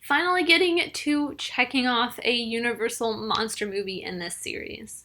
Finally getting to checking off a Universal monster movie in this series.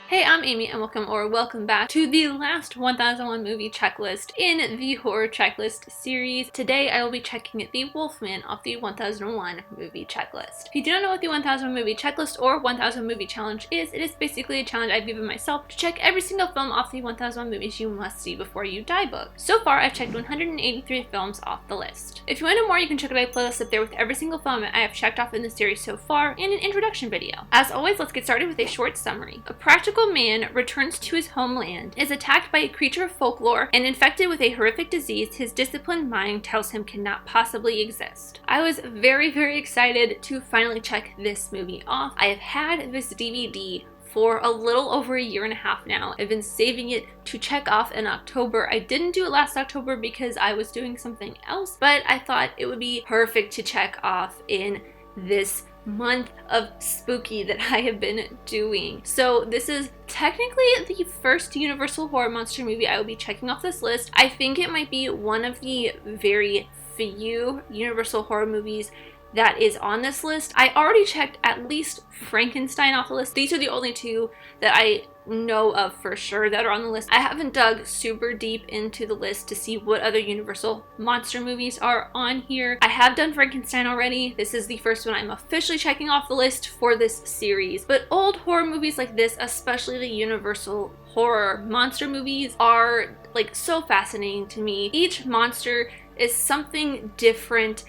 Hey, I'm Amy and welcome back to the last 1001 movie checklist in the horror checklist series. Today I will be checking the Wolfman off the 1001 movie checklist. If you do not know what the 1000 movie checklist or 1000 movie challenge is, it is basically a challenge I've given myself to check every single film off the 1001 movies you must see before you die book. So far I've checked 183 films off the list. If you want to know more, you can check out my playlist up there with every single film I have checked off in the series so far and an introduction video. As always, let's get started with a short summary. A practical man returns to his homeland, is attacked by a creature of folklore, and infected with a horrific disease his disciplined mind tells him cannot possibly exist. I was very excited to finally check this movie off. I have had this DVD for a little over a year and a half now. I've been saving it to check off in October. I didn't do it last October because I was doing something else, but I thought it would be perfect to check off in this month of spooky that I have been doing. So this is technically the first Universal horror monster movie I will be checking off this list. I think it might be one of the very few Universal horror movies that is on this list. I already checked at least Frankenstein off the list. These are the only two that I know of for sure that are on the list. I haven't dug super deep into the list to see what other Universal monster movies are on here. I have done Frankenstein already. This is the first one I'm officially checking off the list for this series. But old horror movies like this, especially the Universal horror monster movies, are like so fascinating to me. Each monster is something different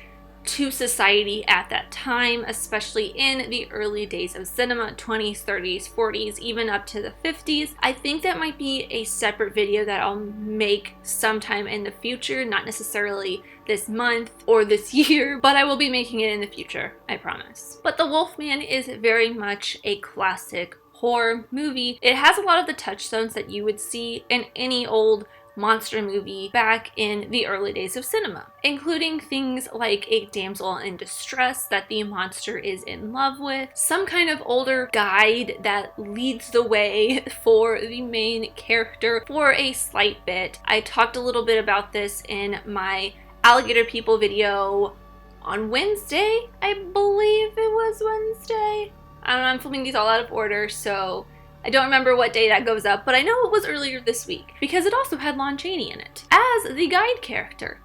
to society at that time, especially in the early days of cinema, 20s, 30s, 40s, even up to the 50s. I think that might be a separate video that I'll make sometime in the future, not necessarily this month or this year, but I will be making it in the future, I promise. But The Wolfman is very much a classic horror movie. It has a lot of the touchstones that you would see in any old monster movie back in the early days of cinema, including things like a damsel in distress that the monster is in love with, some kind of older guide that leads the way for the main character for a slight bit. I talked a little bit about this in my Alligator People video on Wednesday. I believe it was Wednesday. I don't know, I'm filming these all out of order, so I don't remember what day that goes up, but I know it was earlier this week because it also had Lon Chaney in it as the guide character.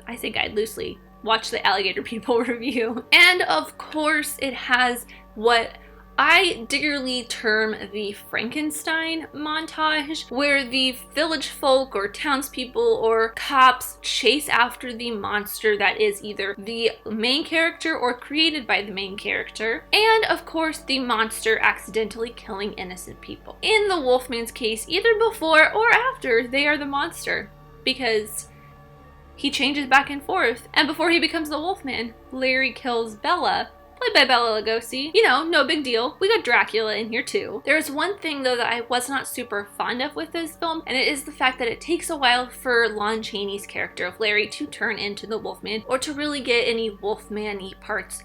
I say guide loosely. Watch the Alligator People review. And of course, it has what I dearly term the Frankenstein montage, where the village folk or townspeople or cops chase after the monster that is either the main character or created by the main character, and of course the monster accidentally killing innocent people. In the Wolfman's case, either before or after they are the monster, because he changes back and forth, and before he becomes the Wolfman, Larry kills Bella, played by Bela Lugosi. You know, no big deal. We got Dracula in here too. There's one thing though that I was not super fond of with this film, and it is the fact that it takes a while for Lon Chaney's character of Larry to turn into the Wolfman, or to really get any Wolfman-y parts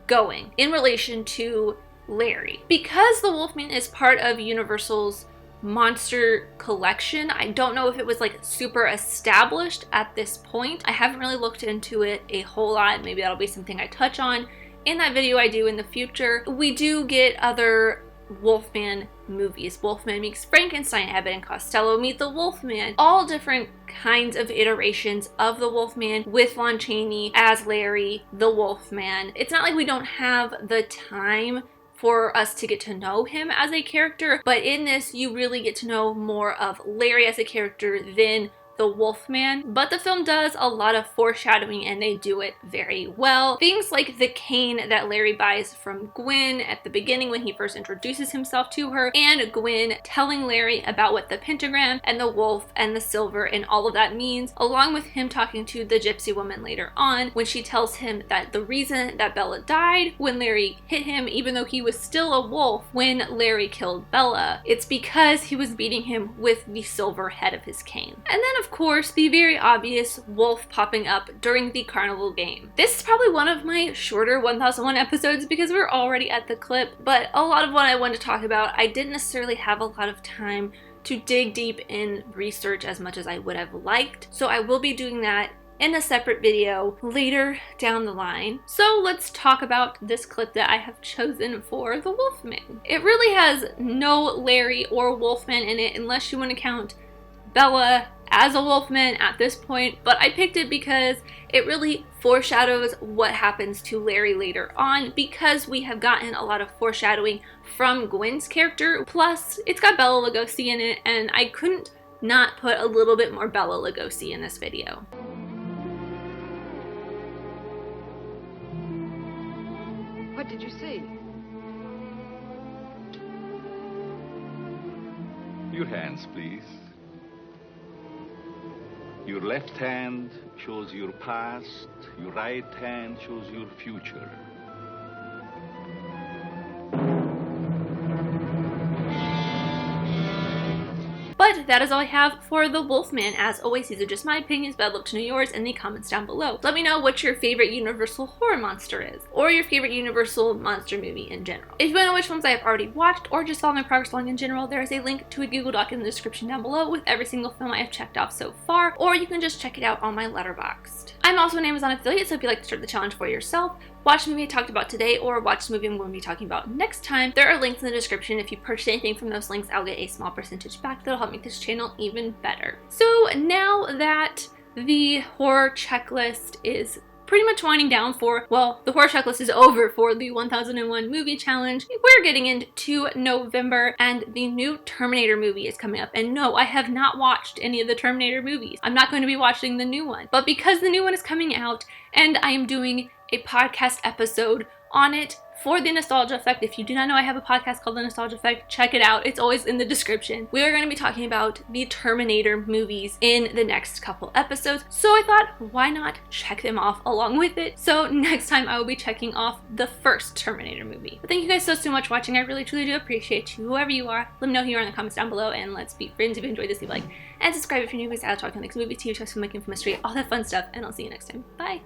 going in relation to Larry. Because the Wolfman is part of Universal's monster collection, I don't know if it was like super established at this point. I haven't really looked into it a whole lot. Maybe that'll be something I touch on in that video I do in the future. We do get other Wolfman movies. Wolfman Meets Frankenstein, Abbott and Costello Meet the Wolfman. All different kinds of iterations of the Wolfman with Lon Chaney as Larry, the Wolfman. It's not like we don't have the time for us to get to know him as a character, but in this you really get to know more of Larry as a character than the Wolfman. But the film does a lot of foreshadowing and they do it very well. Things like the cane that Larry buys from Gwen at the beginning when he first introduces himself to her, and Gwen telling Larry about what the pentagram and the wolf and the silver and all of that means, along with him talking to the gypsy woman later on when she tells him that the reason that Bella died when Larry hit him, even though he was still a wolf when Larry killed Bella, it's because he was beating him with the silver head of his cane. And then of course the very obvious wolf popping up during the carnival game. This is probably one of my shorter 1001 episodes because we're already at the clip, but a lot of what I wanted to talk about, I didn't necessarily have a lot of time to dig deep in research as much as I would have liked. So I will be doing that in a separate video later down the line. So let's talk about this clip that I have chosen for the Wolfman. It really has no Larry or Wolfman in it unless you want to count Bella as a Wolfman at this point, but I picked it because it really foreshadows what happens to Larry later on, because we have gotten a lot of foreshadowing from Gwen's character. Plus, it's got Bella Lugosi in it, and I couldn't not put a little bit more Bella Lugosi in this video. What did you see? Your hands, please. Your left hand shows your past, your right hand shows your future. But that is all I have for the Wolfman. As always, these are just my opinions, but I'd love to know yours in the comments down below. Let me know what your favorite Universal horror monster is, or your favorite Universal monster movie in general. If you want to know which films I have already watched, or just follow my progress along in general, there is a link to a Google Doc in the description down below with every single film I have checked off so far, or you can just check it out on my Letterboxd. I'm also an Amazon affiliate, so if you'd like to start the challenge for yourself, watch the movie I talked about today, or watch the movie I'm going to be talking about next time, there are links in the description. If you purchase anything from those links, I'll get a small percentage back that'll help make this channel even better. So now that the horror checklist is pretty much winding down for, well, the horror checklist is over for the 1001 movie challenge, we're getting into November, and the new Terminator movie is coming up. And no, I have not watched any of the Terminator movies. I'm not going to be watching the new one. But because the new one is coming out, and I am doing a podcast episode on it for the Nostalgia Effect. If you do not know, I have a podcast called The Nostalgia Effect. Check it out. It's always in the description. We are going to be talking about the Terminator movies in the next couple episodes. So I thought, why not check them off along with it? So next time I will be checking off the first Terminator movie. But thank you guys so much for watching. I really truly do appreciate you, whoever you are. Let me know who you are in the comments down below, and let's be friends. If you enjoyed this, leave a like and subscribe if you're new. Guys, I'll talk on the next movie, TV shows, filmmaking, for mystery, all that fun stuff, and I'll see you next time. Bye.